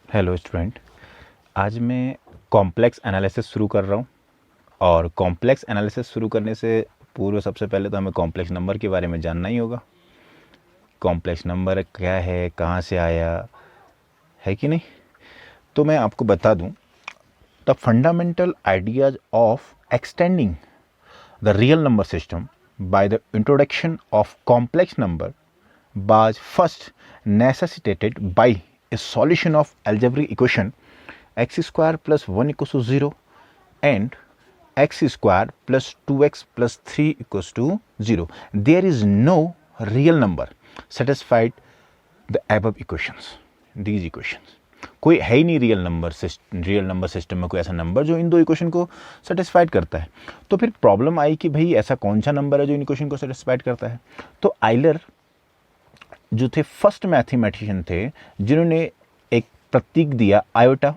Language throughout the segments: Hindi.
हेलो स्टूडेंट, आज मैं कॉम्प्लेक्स एनालिसिस शुरू कर रहा हूँ। और कॉम्प्लेक्स एनालिसिस शुरू करने से पूर्व सबसे पहले तो हमें कॉम्प्लेक्स नंबर के बारे में जानना ही होगा। कॉम्प्लेक्स नंबर क्या है, कहाँ से आया है कि नहीं। तो मैं आपको बता दूँ, the fundamental ideas of extending the real number system by the introduction of complex number was first necessitated by a solution of algebraic equation x square plus 1 equals to 0 and x square plus 2x plus 3 equals to 0. There is no real number satisfied the above equations. These equations. कोई है ही नहीं रियल नंबर सिस्टम में कोई ऐसा नंबर जो इन दो इक्वेशन को सेटिस्फाइड करता है। तो फिर प्रॉब्लम आई कि भाई ऐसा कौन सा नंबर है जो इन इक्वेशन को सेटिस्फाइड करता है। तो आइलर जो थे फर्स्ट मैथमेटिशियन थे जिन्होंने एक प्रतीक दिया आयोटा,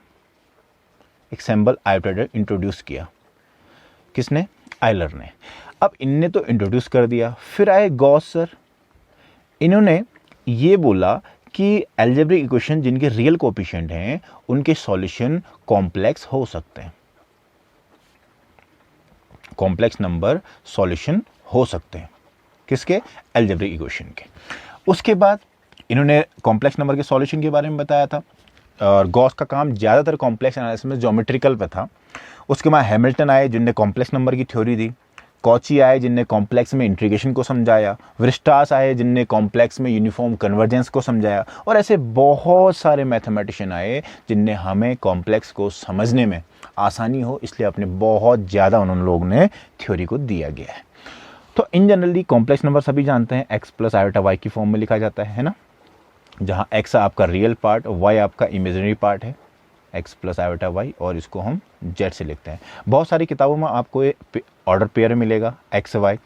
एक सिंबल आयोटा इंट्रोड्यूस किया। किसने? आइलर ने। अब इनने तो इंट्रोड्यूस कर दिया, फिर आए गॉस सर। इन्होंने ये बोला कि अलजेब्रिक इक्वेशन जिनके रियल कोएफिशिएंट हैं उनके सॉल्यूशन कॉम्प्लेक्स हो सकते हैं, कॉम्प्लेक्स नंबर सॉल्यूशन हो सकते हैं। किसके? अलजेब्रिक इक्वेशन के। उसके बाद इन्होंने कॉम्प्लेक्स नंबर के सॉल्यूशन के बारे में बताया था। और गॉस का काम ज़्यादातर कॉम्प्लेक्स एनालिसिस में ज्योमेट्रिकल पे था। उसके बाद हैमिल्टन आए जिनने कॉम्प्लेक्स नंबर की थ्योरी दी। कॉची आए जिनने कॉम्प्लेक्स में इंटीग्रेशन को समझाया। विरस्ट्रास आए जिनने कॉम्प्लेक्स में यूनिफॉर्म कन्वर्जेंस को समझाया। और ऐसे बहुत सारे मैथमेटिशियन आए जिनने हमें कॉम्प्लेक्स को समझने में आसानी हो, इसलिए अपने बहुत ज़्यादा उन लोगों ने थ्योरी को दिया गया है। तो इन जनरली कॉम्प्लेक्स नंबर सभी जानते हैं x प्लस आयोटा y की फॉर्म में लिखा जाता है ना, जहाँ x आपका रियल पार्ट और y आपका इमेजिनरी पार्ट है, x प्लस आयोटा y, और इसको हम z से लिखते हैं। बहुत सारी किताबों में आपको ऑर्डर पेयर मिलेगा x y।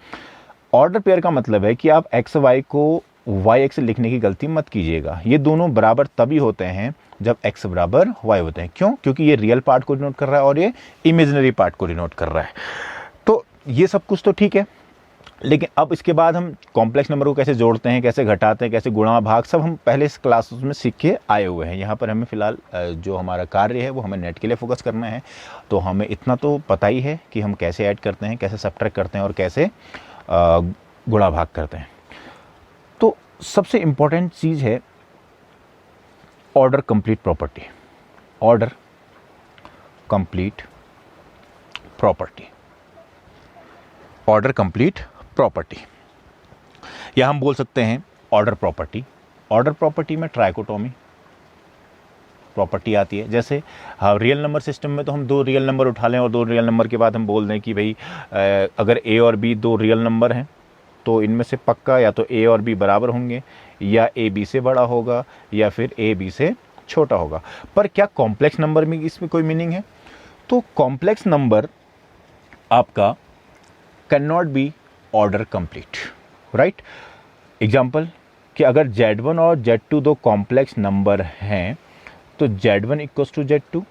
ऑर्डर पेयर का मतलब है कि आप x y को y x से लिखने की गलती मत कीजिएगा। ये दोनों बराबर तभी होते हैं जब x बराबर y होते हैं। क्यों? क्योंकि ये रियल पार्ट को डिनोट कर रहा है और ये इमेजिनरी पार्ट को डिनोट कर रहा है। तो ये सब कुछ तो ठीक है, लेकिन अब इसके बाद हम कॉम्प्लेक्स नंबर को कैसे जोड़ते हैं, कैसे घटाते हैं, कैसे गुणा भाग, सब हम पहले इस क्लास में सीख के आए हुए हैं। यहाँ पर हमें फ़िलहाल जो हमारा कार्य है वो हमें नेट के लिए फोकस करना है। तो हमें इतना तो पता ही है कि हम कैसे ऐड करते हैं, कैसे सब्ट्रैक्ट करते हैं और कैसे गुणा भाग करते हैं। तो सबसे इम्पोर्टेंट चीज़ है order complete property. Order complete property, order complete property, या हम बोल सकते हैं ऑर्डर प्रॉपर्टी। ऑर्डर प्रॉपर्टी में ट्राइकोटोमी प्रॉपर्टी आती है। जैसे रियल नंबर सिस्टम में तो हम दो रियल नंबर उठा लें और दो रियल नंबर के बाद हम बोल दें कि भाई अगर a और b दो रियल नंबर हैं तो इनमें से पक्का या तो a और b बराबर होंगे, या a b से बड़ा होगा, या फिर a b से छोटा होगा। पर क्या कॉम्प्लेक्स नंबर में इसमें कोई मीनिंग है? तो कॉम्प्लेक्स नंबर आपका can not be order complete, right. Example कि अगर Z1 और Z2 दो कॉम्प्लेक्स नंबर हैं तो Z1 इक्वल्स टू Z2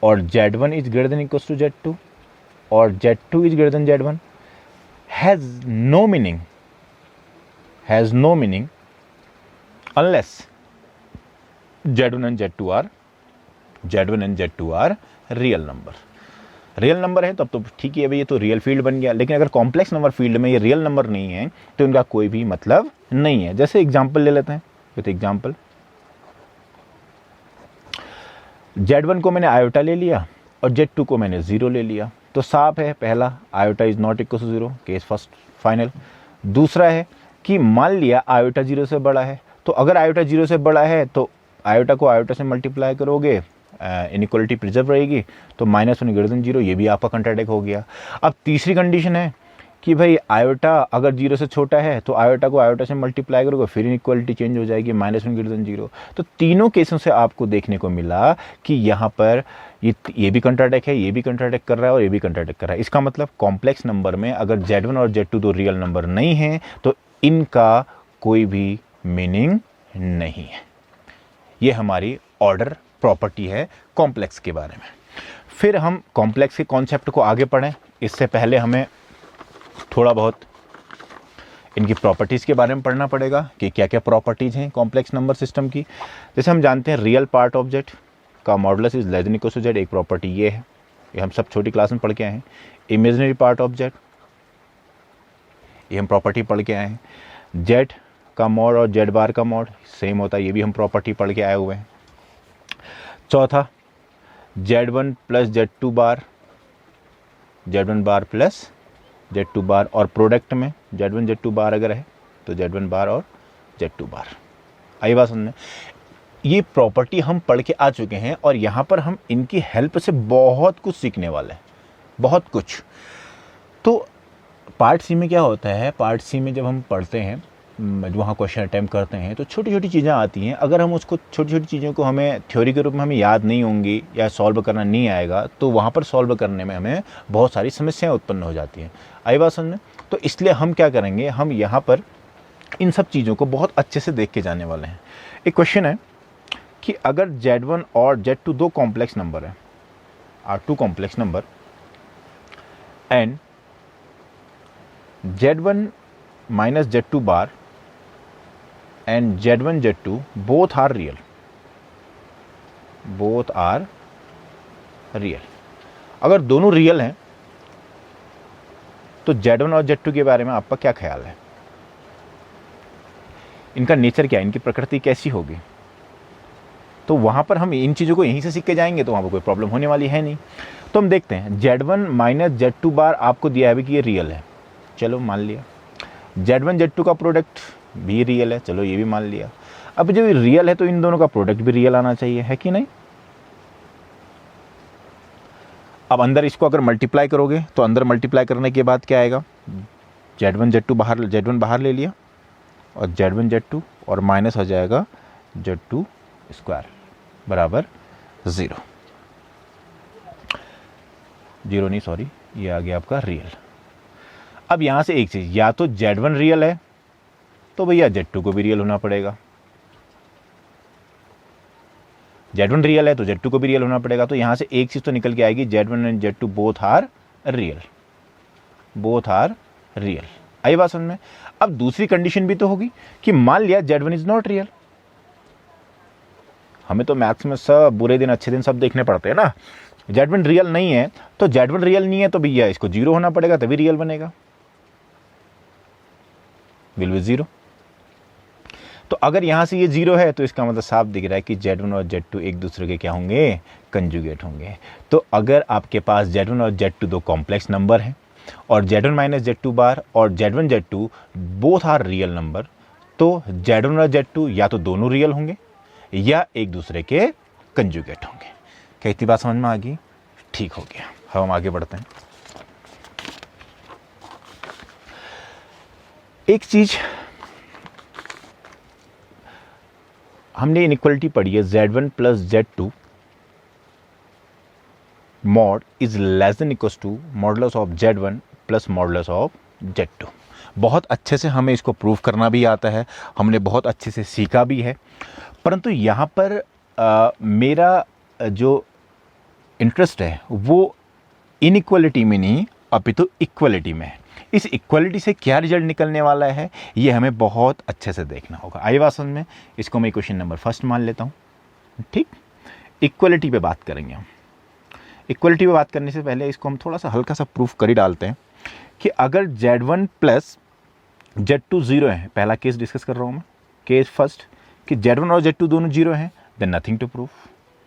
और Z1 is greater than equals to Z2 और Z2 is greater than Z1 has no meaning unless Z1 and Z2 are real number. Real number है तब तो ठीक है भाई, ये तो रियल फील्ड बन गया। लेकिन अगर कॉम्प्लेक्स नंबर फील्ड में ये रियल नंबर नहीं है तो इनका कोई भी मतलब नहीं है। जैसे एग्जांपल ले लेते हैं विथ एग्जांपल, Z1 को मैंने आयोटा ले लिया और Z2 को मैंने 0 ले लिया, तो साफ है पहला iota is not equal to 0, case first final. दूसरा है कि मान लिया आयोटा 0 से बड़ा है, तो अगर आयोटा 0 से बड़ा है तो आयोटा को आयोटा से मल्टीप्लाई करोगे, इनइक्वालिटी प्रिजर्व रहेगी, तो -1 ग्रेटर देन 0, ये भी आपका कंट्राडिक्ट हो गया। अब तीसरी कंडीशन है कि भाई आयोटा अगर 0 से छोटा है तो आयोटा को आयोटा से मल्टीप्लाई करोगे, फिर इनइक्वालिटी चेंज हो जाएगी, -1 ग्रेटर देन 0। तो तीनों केसों से आपको देखने को मिला कि यहाँ पर ये भी कंट्राडिक्ट है, ये भी कंट्राडिक्ट कर रहा है और ये भी कंट्राडिक्ट कर रहा है। इसका मतलब कॉम्प्लेक्स नंबर में अगर Z1 और Z2 दो रियल नंबर नहीं हैं तो इनका कोई भी मीनिंग नहीं है। ये हमारी ऑर्डर प्रॉपर्टी है कॉम्प्लेक्स के बारे में। फिर हम कॉम्प्लेक्स के कॉन्सेप्ट को आगे पढ़ें, इससे पहले हमें थोड़ा बहुत इनकी प्रॉपर्टीज़ के बारे में पढ़ना पड़ेगा कि क्या क्या प्रॉपर्टीज़ हैं कॉम्प्लेक्स नंबर सिस्टम की। जैसे हम जानते हैं रियल पार्ट ऑफ जेड का modulus is less than equal to Z, एक प्रॉपर्टी ये है, ये हम सब छोटी क्लास में पढ़ के आए हैं। इमेजिनरी पार्ट ऑफ जेड, ये हम प्रॉपर्टी पढ़ के आए हैं। जेड का मॉड और जेड बार का मॉड सेम होता है, ये भी हम प्रॉपर्टी पढ़ के आए हुए हैं। चौथा Z1 प्लस Z2 बार, Z1 बार प्लस Z2 बार, और प्रोडक्ट में Z1 Z2 बार अगर है तो Z1 बार और Z2 बार। आई बात समझ में? ये प्रॉपर्टी हम पढ़ के आ चुके हैं और यहाँ पर हम इनकी हेल्प से बहुत कुछ सीखने वाले हैं, बहुत कुछ। तो पार्ट सी में क्या होता है, पार्ट सी में जब हम पढ़ते हैं, वहाँ क्वेश्चन अटैम्प्ट करते हैं तो छोटी छोटी चीज़ें आती हैं। अगर हम उसको छोटी छोटी चीज़ों को हमें थ्योरी के रूप में हमें याद नहीं होंगी या सॉल्व करना नहीं आएगा तो वहाँ पर सॉल्व करने में हमें बहुत सारी समस्याएं उत्पन्न हो जाती हैं। आई बात समझ में? तो इसलिए हम क्या करेंगे, हम यहाँ पर इन सब चीज़ों को बहुत अच्छे से देख के जाने वाले हैं। एक क्वेश्चन है कि अगर Z1 और Z2 दो कॉम्प्लेक्स नंबर है, are two complex number, and Z1 minus Z2 bar and Z1 Z2 both are real, both are real। अगर दोनों रियल हैं तो Z1 और Z2 के बारे में आपका क्या ख्याल है? इनका नेचर क्या है, इनकी प्रकृति कैसी होगी? तो वहाँ पर हम इन चीज़ों को यहीं से सीख के जाएंगे तो वहाँ पर कोई प्रॉब्लम होने वाली है नहीं। तो हम देखते हैं Z1 माइनस Z2 बार आपको दिया है कि ये रियल है, चलो मान लिया। Z1 Z2 का प्रोडक्ट भी रियल है, चलो ये भी मान लिया। अब जब ये रियल है तो इन दोनों का प्रोडक्ट भी रियल आना चाहिए, है कि नहीं? अब अंदर इसको अगर मल्टीप्लाई करोगे तो अंदर मल्टीप्लाई करने के बाद क्या आएगा, Z1 बाहर ले लिया और Z1 Z2 और माइनस हो जाएगा Z2 स्क्वायर बराबर 0 नहीं सॉरी, ये आ गया आपका रियल। अब यहां से एक चीज, या तो Z1 रियल है तो भैया Z2 को भी रियल होना पड़ेगा, Z1 रियल है तो Z2 को भी रियल होना पड़ेगा। तो यहां से एक चीज तो निकल के आएगी, Z1 and Z2 both are real, both are real. आई बात समझ में? अब दूसरी कंडीशन भी तो होगी कि मान लिया Z1 इज नॉट रियल। हमें तो मैथ्स में सब बुरे दिन अच्छे दिन सब देखने पड़ते हैं ना। Z1 रियल नहीं है तो Z1 रियल नहीं है तो भैया इसको 0 होना पड़ेगा तभी रियल बनेगा, विल बी 0। तो अगर यहां से ये 0 है तो इसका मतलब साफ दिख रहा है कि Z1 और Z2 एक दूसरे के क्या होंगे, कंजुगेट होंगे। तो अगर आपके पास Z1 और Z2 दो कॉम्प्लेक्स नंबर हैं और Z1 माइनस Z2 बार और Z1 Z2 both are real number, तो Z1 और Z2 या तो दोनों रियल होंगे या एक दूसरे के कंजुगेट होंगे। क्या इतनी बात समझ में आ गई? ठीक हो गया, हम आगे बढ़ते हैं। एक चीज हमने इनइक्वालिटी पढ़ी है, Z1 plus Z2 mod is less than equal to modulus of Z1 plus modulus of Z2। बहुत अच्छे से हमें इसको प्रूव करना भी आता है, हमने बहुत अच्छे से सीखा भी है। परंतु यहाँ पर मेरा जो इंटरेस्ट है वो इनइक्वालिटी में नहीं अपितु इक्वलिटी में है। इस इक्वलिटी से क्या रिजल्ट निकलने वाला है ये हमें बहुत अच्छे से देखना होगा। आई बात समझ में? इसको मैं क्वेश्चन नंबर फर्स्ट मान लेता हूँ। ठीक, इक्वलिटी पे बात करेंगे हम। इक्वलिटी पे बात करने से पहले इसको हम थोड़ा सा हल्का सा प्रूफ कर ही डालते हैं कि अगर Z1 प्लस Z2 0 है, पहला केस डिस्कस कर रहा हूँ मैं, केस फर्स्ट, कि Z1 और Z2 दोनों 0 हैं, then nothing to proof,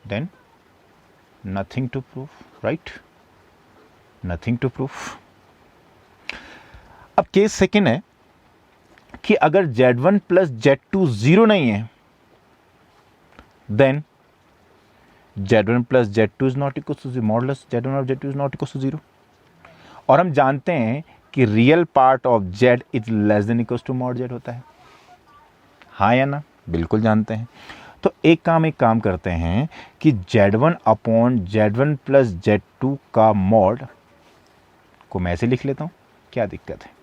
then nothing to proof, right, nothing to proof. अब केस सेकेंड है कि अगर Z1 प्लस Z2 0 नहीं है, then Z1 plus Z2 is not equal to modulus Z1 और Z2 is not equal to 0। और हम जानते हैं कि real part of Z is less than equal to mod Z होता है, हाँ या ना? बिल्कुल जानते हैं। तो एक काम करते हैं कि Z1 upon Z1 plus Z2 का मॉड को मैं ऐसे लिख लेता हूं, क्या दिक्कत है?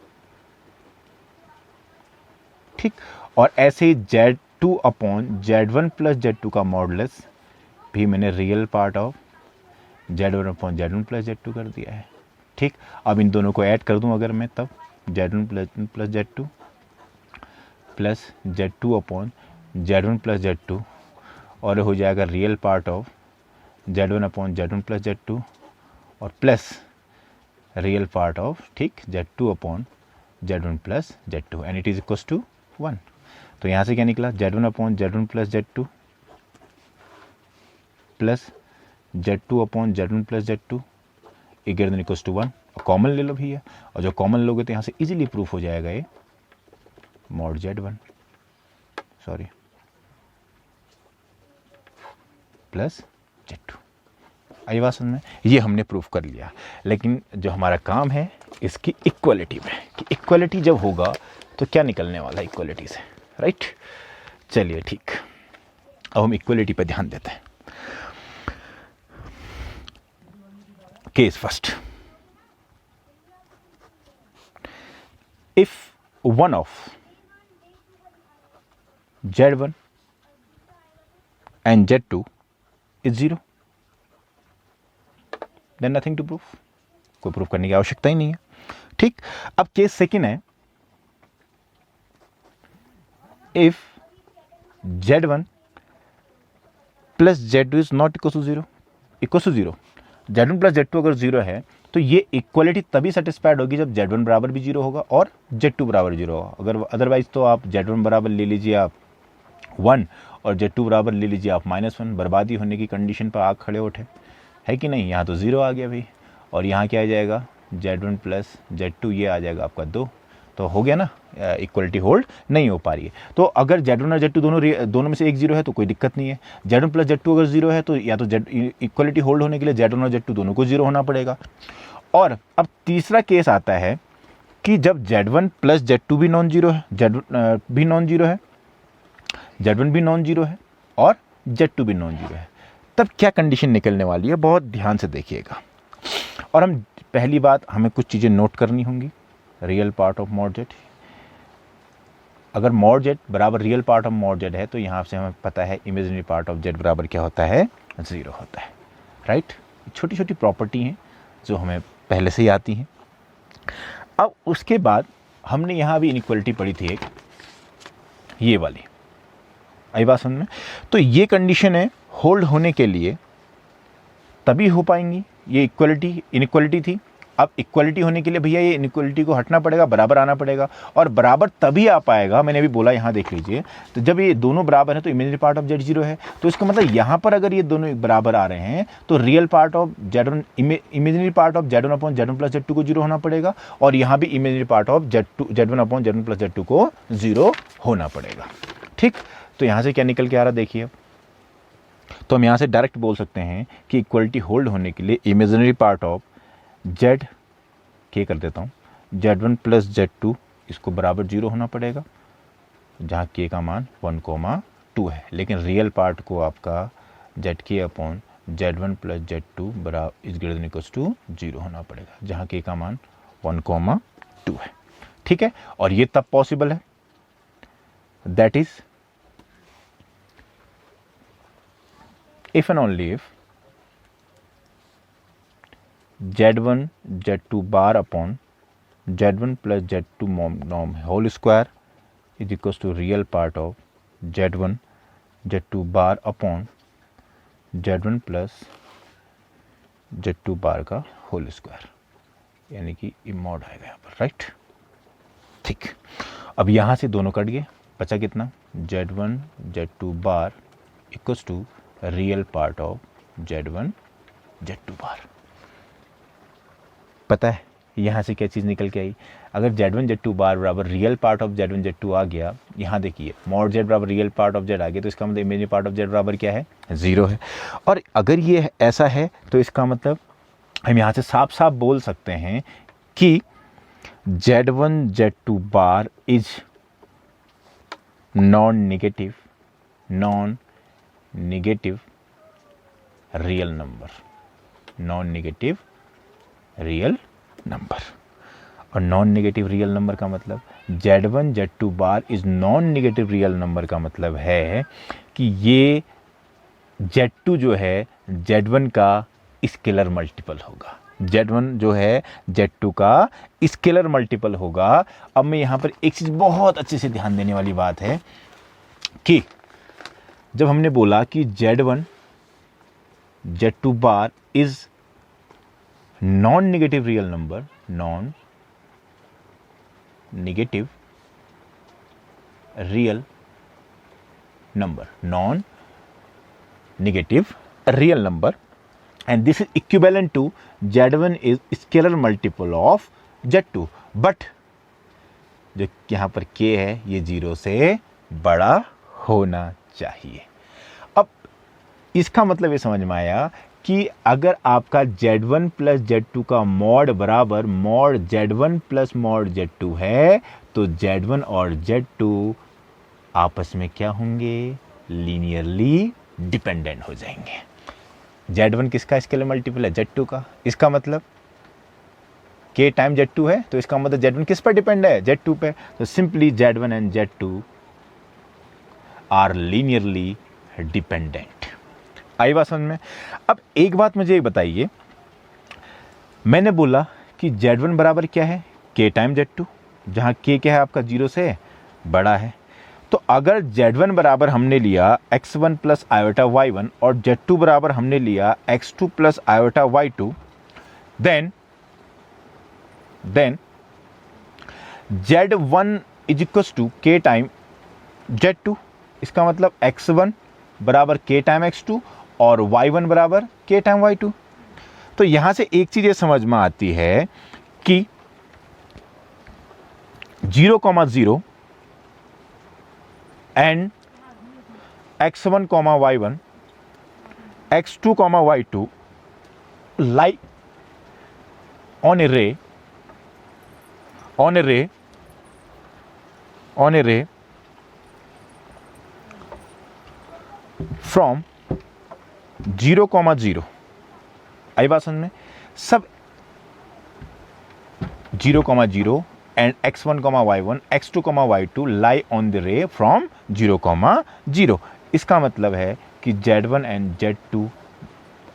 ठीक, और ऐसे ही Z2 upon Z1 plus Z2 का मॉडुलस भी मैंने real part of Z1 upon Z1 plus Z2 कर दिया है। ठीक, अब इन दोनों को ऐड कर दूं अगर मैं, तब Z1 plus Z2 plus Z2 upon Z1 plus Z2, और हो जाएगा real part of Z1 upon Z1 plus Z2 और प्लस रियल पार्ट ऑफ, ठीक, Z2 upon Z1 plus Z2 and it is equals to 1। तो यहाँ से क्या निकला, Z1 upon Z1 plus Z2 plus Z2 upon Z1 plus Z2 greater than equals to 1। Common ले लो भैया, और जो कॉमन लोगे तो यहाँ से इजीली प्रूफ हो जाएगा ये mod Z1 sorry plus Z2। आई बात समझ में, ये हमने प्रूफ कर लिया। लेकिन जो हमारा काम है इसकी इक्वलिटी में, कि इक्वलिटी जब होगा तो क्या निकलने वाला है इक्वलिटी से, राइट। चलिए ठीक, अब हम इक्वलिटी पे ध्यान देते हैं। Case first, if one of Z1 and Z2 is 0, then nothing to prove, कोई प्रूफ करने की आवश्यकता ही नहीं है, ठीक। अब केस सेकंड है, if Z1 plus Z2 is not equal to 0, equal to 0, Z1 plus Z2 अगर 0 है तो ये इक्वलिटी तभी सेटिस्फाइड होगी जब Z1 बराबर भी 0 होगा और Z2 बराबर 0 होगा। अगर अदरवाइज तो आप Z1 बराबर ले लीजिए आप 1 और Z2 बराबर ले लीजिए आप -1, बर्बादी होने की कंडीशन पर आग खड़े उठे, है कि नहीं। यहाँ तो 0 आ गया भाई, और यहाँ क्या आ जाएगा Z1 प्लस Z2, ये आ जाएगा आपका 2, तो हो गया ना, इक्वलिटी होल्ड नहीं हो पा रही है। तो अगर Z1 और Z2 दोनों में से एक 0 है तो कोई दिक्कत नहीं है। Z1 प्लस Z2 अगर 0 है तो या तो इक्वलिटी होल्ड होने के लिए Z1 और Z2 दोनों को 0 होना पड़ेगा। और अब तीसरा केस आता है कि जब Z1 प्लस Z2 भी नॉन जीरो है, Z1 भी नॉन जीरो है, Z1 भी नॉन जीरो है और Z2 भी नॉन जीरो है, तब क्या कंडीशन निकलने वाली है, बहुत ध्यान से देखिएगा। और हम पहली बात, हमें कुछ चीज़ें नोट करनी होंगी। Real part of mod Z, अगर मॉड Z बराबर real part of mod Z है तो यहाँ से हमें पता है इमेजिनरी पार्ट ऑफ Z बराबर क्या होता है, 0 होता है, राइट। छोटी छोटी प्रॉपर्टी हैं जो हमें पहले से ही आती हैं। अब उसके बाद हमने यहाँ भी इनइक्वलिटी पढ़ी थी एक, ये वाली, आई बात समझ में। तो ये कंडीशन है होल्ड होने के लिए तभी हो पाएंगी, ये इनइक्वलिटी थी। अब इक्वलिटी होने के लिए भैया ये इनइक्वलिटी को हटना पड़ेगा, बराबर आना पड़ेगा, और बराबर तभी आ पाएगा, मैंने अभी बोला, यहाँ देख लीजिए, तो जब ये दोनों बराबर है तो इमेजिनरी पार्ट ऑफ Z 0 है, तो इसका मतलब यहाँ पर अगर ये दोनों बराबर आ रहे हैं तो real part of Z1, imaginary part of Z1 upon Z1 plus Z2 को 0 होना पड़ेगा, और यहाँ भी imaginary part of Z1 upon Z1 plus Z2 को 0 होना पड़ेगा, ठीक। तो यहाँ से क्या निकल के आ रहा देखिए, तो हम यहाँ से डायरेक्ट बोल सकते हैं कि इक्वलिटी होल्ड होने के लिए इमेजिनरी पार्ट ऑफ Z के कर देता हूँ Z1 प्लस Z2 इसको बराबर 0 होना पड़ेगा, जहाँ के का मान 1,2 है। लेकिन रियल पार्ट को आपका ZK upon Z1 plus Z2 बराबर is greater than equals to 0 होना पड़ेगा, जहाँ के का मान 1,2 है, ठीक है। और ये तब पॉसिबल है, that is if and only if Z1 Z2 bar upon Z1 plus Z2 norm whole square is equals to real part of Z1 Z2 bar upon Z1 plus Z2 बार का होल स्क्वायर, यानी कि इमोड आएगा यहाँ पर, राइट, ठीक। अब यहाँ से दोनों कट गए, बचा कितना, Z1 Z2 bar equals to real part of Z1 Z2 bar. पता है यहाँ से क्या चीज़ निकल के आई, अगर Z1 Z2 बार बराबर real part of Z1 Z2 आ गया, यहाँ देखिए मॉड Z बराबर रियल पार्ट ऑफ Z आ गया, तो इसका मतलब इमेजिनरी पार्ट ऑफ Z बराबर क्या है, 0 है। और अगर ये ऐसा है तो इसका मतलब हम यहाँ से साफ साफ बोल सकते हैं कि Z1 Z2 bar is non negative real number, non negative real number. और नॉन नेगेटिव रियल नंबर का मतलब Z1 Z2 bar is non negative real number का मतलब है कि ये Z2 जो है Z1 का स्केलर मल्टीपल होगा, Z1 जो है Z2 का स्केलर मल्टीपल होगा। अब मैं यहाँ पर एक चीज़ बहुत अच्छे से ध्यान देने वाली बात है कि जब हमने बोला कि Z1 Z2 bar is non negative real number, non negative real number, non negative real number, and this is equivalent to Z1 is scalar multiple of Z2, but जो यहाँ पर K है ये 0 से बड़ा होना चाहिए। अब इसका मतलब ये समझ में आया कि अगर आपका Z1 प्लस Z2 का मॉड बराबर mod Z1 plus mod Z2 है तो Z1 और Z2 आपस में क्या होंगे, लीनियरली डिपेंडेंट हो जाएंगे। Z1 किसका स्केलर मल्टीपल है, Z2 का। इसका मतलब K टाइम Z2 है तो इसका मतलब Z1 किस पर डिपेंड है, Z2 पे। तो simply Z1 and Z2 are linearly dependent. आई बात समझ में। अब एक बात मुझे बताइए, मैंने बोला कि Z1 बराबर क्या है, K टाइम Z2, जहां K क्या है आपका 0 से बड़ा है। तो अगर Z1 बराबर हमने लिया x1 प्लस आयोटा y1 और Z2 बराबर हमने लिया x2 plus iota y2, then Z1 is equal to K time Z2। इसका मतलब x1 बराबर K टाइम x2 और y1 बराबर K टाइम y2। तो यहां से एक चीज ये समझ में आती है कि 0,0 and x1, y1, x2, y2 lie on a ray from 0,0। आई बात समझ में। सब 0,0 and x1, y1, x2, y2 lie on the ray from 0,0। इसका मतलब है कि Z1 and Z2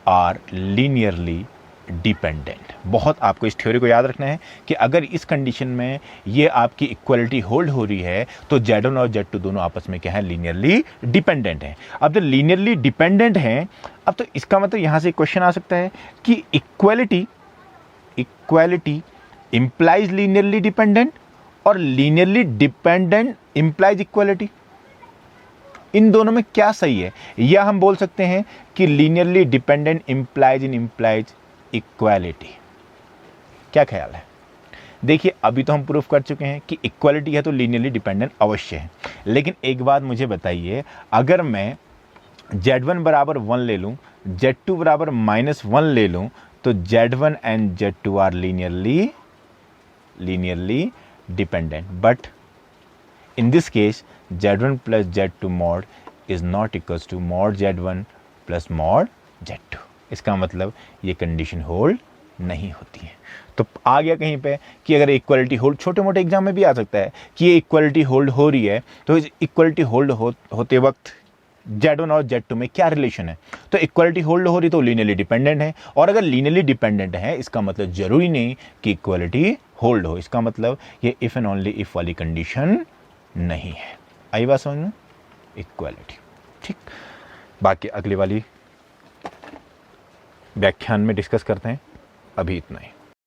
are linearly dependent. बहुत आपको इस थ्योरी को याद रखना है कि अगर इस कंडीशन में ये आपकी इक्वलिटी होल्ड हो रही है तो Z1 और Z2 दोनों आपस में क्या है, लीनियरली डिपेंडेंट हैं। अब जब लीनियरली डिपेंडेंट हैं, अब तो इसका मतलब यहां से क्वेश्चन आ सकता है कि इक्वलिटी implies linearly dependent और linearly dependent implies equality। इन दोनों में क्या सही है, या हम बोल सकते हैं कि linearly dependent implies equality। क्या ख्याल है? देखिए अभी तो हम प्रूफ कर चुके हैं कि इक्वालिटी है तो linearly dependent अवश्य है, लेकिन एक बात मुझे बताइए, अगर मैं Z1 बराबर 1 ले लूं, Z2 बराबर -1 ले लूं, तो Z1 and Z2 are linearly dependent, but in this case Z1 plus Z2 mod is not equals to mod Z1 plus mod Z2। इसका मतलब ये कंडीशन होल्ड नहीं होती है। तो आ गया कहीं पे कि अगर इक्वलिटी होल्ड, छोटे मोटे एग्जाम में भी आ सकता है कि ये इक्वलिटी होल्ड हो रही है, तो इस इक्वलिटी होल्ड होते वक्त Z1 और Z2 में क्या रिलेशन है। तो इक्वलिटी होल्ड हो रही तो लीनियरली डिपेंडेंट है, और अगर लीनियरली डिपेंडेंट है इसका मतलब जरूरी नहीं कि इक्वलिटी होल्ड हो। इसका मतलब ये इफ एंड ओनली इफ वाली कंडीशन नहीं है। आई बात समझ में, इक्वलिटी। ठीक, बाकी अगली वाली व्याख्यान में डिस्कस करते हैं, अभी इतना ही।